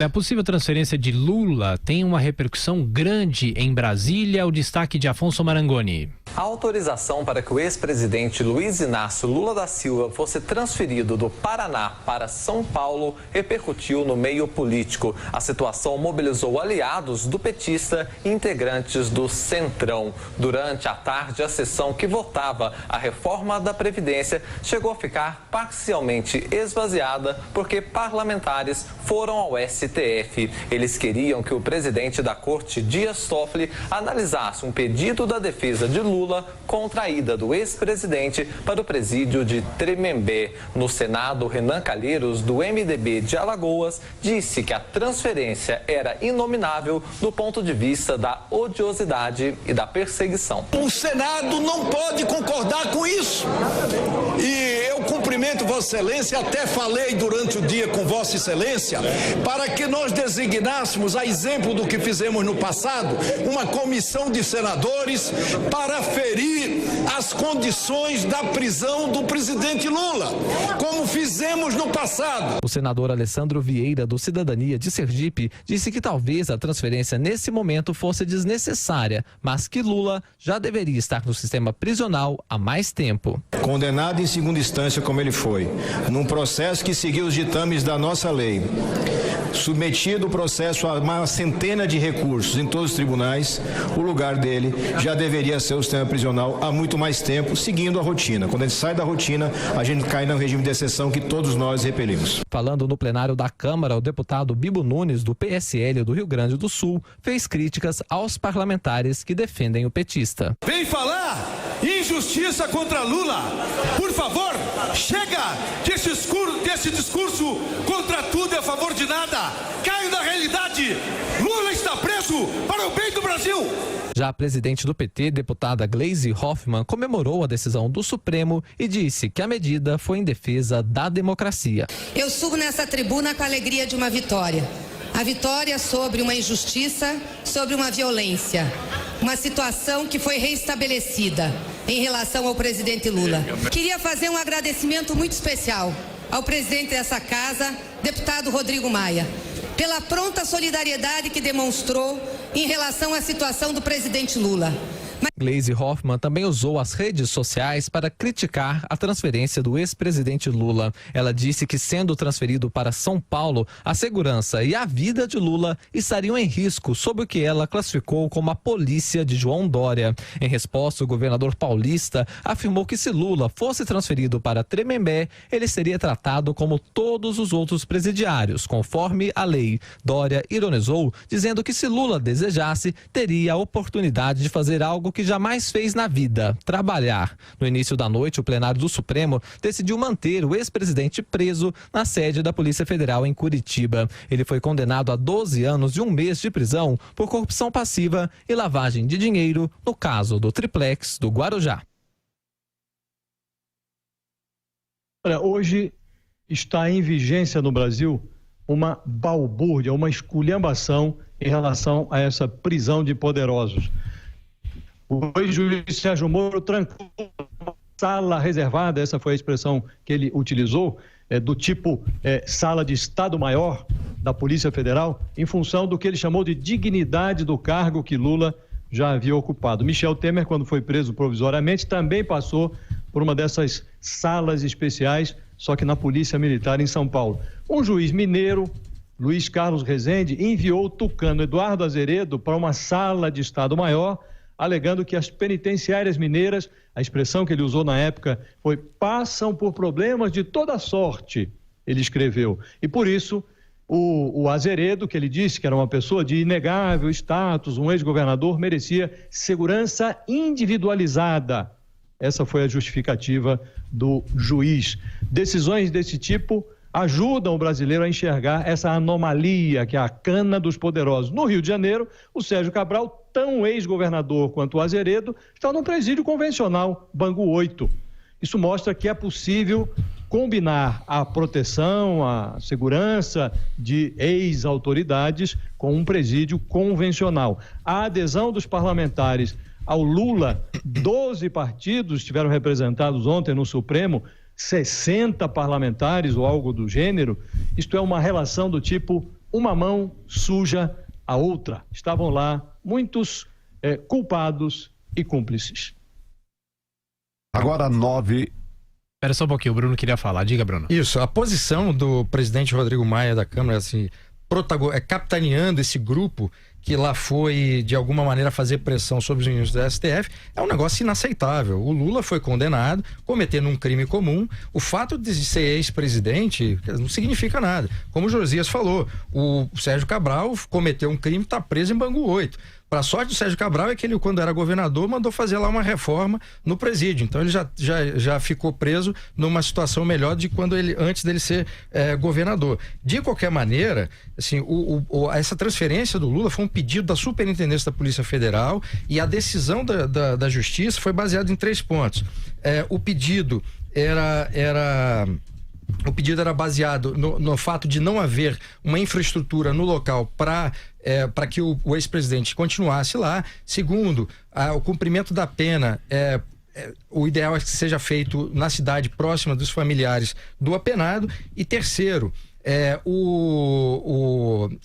A possível transferência de Lula tem uma repercussão grande em Brasília. O destaque de Afonso Marangoni. A autorização para que o ex-presidente Luiz Inácio Lula da Silva fosse transferido do Paraná para São Paulo repercutiu no meio político. A situação mobilizou aliados do petista e integrantes do Centrão. Durante a tarde, a sessão que votava a reforma da Previdência chegou a ficar parcialmente esvaziada porque parlamentares foram ao STF. Eles queriam que o presidente da Corte, Dias Toffoli, analisasse um pedido da defesa de Lula contra a ida do ex-presidente para o presídio de Tremembé. No Senado, Renan Calheiros, do MDB de Alagoas, disse que a transferência era inominável do ponto de vista da odiosidade e da perseguição. O Senado não pode concordar com isso. E eu cumprimento Vossa Excelência, até falei durante o dia com Vossa Excelência, para que nós designássemos, a exemplo do que fizemos no passado, uma comissão de senadores para ferir as condições da prisão do presidente Lula, como fizemos no passado. O senador Alessandro Vieira, do Cidadania de Sergipe, disse que talvez a transferência nesse momento fosse desnecessária, mas que Lula já deveria estar no sistema prisional há mais tempo. Condenado em segunda instância como ele foi, num processo que seguiu os ditames da nossa lei, submetido o processo a uma centena de recursos em todos os tribunais, o lugar dele já deveria ser o sistema prisional há muito mais tempo, seguindo a rotina. Quando a gente sai da rotina, a gente cai no regime de exceção que todos nós repelimos. Falando no plenário da Câmara, o deputado Bibo Nunes, do PSL do Rio Grande do Sul, fez críticas aos parlamentares que defendem o petista. Vem falar injustiça contra Lula. Por favor, chega desse discurso contra tudo e a favor de nada. Caio da realidade. Lula está preso para o bem do Brasil. Já a presidente do PT, deputada Gleisi Hoffmann, comemorou a decisão do Supremo e disse que a medida foi em defesa da democracia. Eu subo nessa tribuna com a alegria de uma vitória. A vitória sobre uma injustiça, sobre uma violência. Uma situação que foi reestabelecida em relação ao presidente Lula. Queria fazer um agradecimento muito especial ao presidente dessa casa, deputado Rodrigo Maia, pela pronta solidariedade que demonstrou em relação à situação do presidente Lula. Gleisi Hoffmann também usou as redes sociais para criticar a transferência do ex-presidente Lula. Ela disse que, sendo transferido para São Paulo, a segurança e a vida de Lula estariam em risco, sob o que ela classificou como a polícia de João Dória. Em resposta, o governador paulista afirmou que se Lula fosse transferido para Tremembé, ele seria tratado como todos os outros presidiários, conforme a lei. Dória ironizou, dizendo que se Lula desejasse, teria a oportunidade de fazer algo que jamais fez na vida, trabalhar. No início da noite, o plenário do Supremo decidiu manter o ex-presidente preso na sede da Polícia Federal em Curitiba. Ele foi condenado a 12 anos e 1 mês de prisão por corrupção passiva e lavagem de dinheiro no caso do triplex do Guarujá. Olha, hoje está em vigência no Brasil uma balbúrdia, uma esculhambação em relação a essa prisão de poderosos. O ex-juiz Sérgio Moro trancou uma sala reservada, essa foi a expressão que ele utilizou, do tipo sala de Estado-Maior da Polícia Federal, em função do que ele chamou de dignidade do cargo que Lula já havia ocupado. Michel Temer, quando foi preso provisoriamente, também passou por uma dessas salas especiais, só que na Polícia Militar em São Paulo. Um juiz mineiro, Luiz Carlos Rezende, enviou o tucano Eduardo Azeredo para uma sala de Estado-Maior, alegando que as penitenciárias mineiras, a expressão que ele usou na época foi passam por problemas de toda sorte, ele escreveu. E por isso, o Azeredo, que ele disse que era uma pessoa de inegável status, um ex-governador, merecia segurança individualizada. Essa foi a justificativa do juiz. Decisões desse tipo ajudam o brasileiro a enxergar essa anomalia que é a cana dos poderosos. No Rio de Janeiro, o Sérgio Cabral, tão ex-governador quanto o Azeredo, está num presídio convencional, Bangu 8. Isso mostra que é possível combinar a proteção, a segurança de ex-autoridades com um presídio convencional. A adesão dos parlamentares ao Lula, 12 partidos estiveram representados ontem no Supremo, 60 parlamentares ou algo do gênero. Isto é uma relação do tipo uma mão suja a outra. Estavam lá muitos culpados e cúmplices. Agora 9. Espera só um pouquinho, o Bruno queria falar. Diga, Bruno. Isso, a posição do presidente Rodrigo Maia da Câmara, assim, capitaneando esse grupo que lá foi, de alguma maneira, fazer pressão sobre os ministros da STF, é um negócio inaceitável. O Lula foi condenado, cometendo um crime comum. O fato de ser ex-presidente não significa nada. Como o Josias falou, o Sérgio Cabral cometeu um crime, está preso em Bangu 8. Para sorte do Sérgio Cabral é que ele, quando era governador, mandou fazer lá uma reforma no presídio. Então ele já ficou preso numa situação melhor de quando antes dele ser governador. De qualquer maneira, assim, essa transferência do Lula foi um pedido da Superintendência da Polícia Federal e a decisão da Justiça foi baseada em 3 pontos. O pedido era baseado no fato de não haver uma infraestrutura no local para que o ex-presidente continuasse lá. Segundo, o cumprimento da pena o ideal é que seja feito na cidade próxima dos familiares do apenado. E terceiro,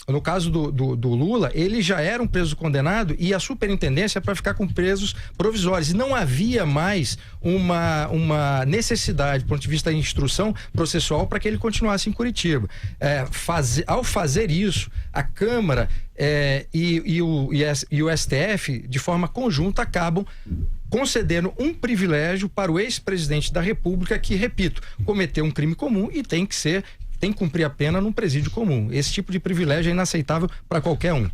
no caso do Lula, ele já era um preso condenado e a superintendência é para ficar com presos provisórios. E não havia mais uma necessidade, do ponto de vista da instrução processual, para que ele continuasse em Curitiba. Ao fazer isso, a Câmara e o STF, de forma conjunta, acabam concedendo um privilégio para o ex-presidente da República que, repito, cometeu um crime comum e tem que cumprir a pena num presídio comum. Esse tipo de privilégio é inaceitável para qualquer um.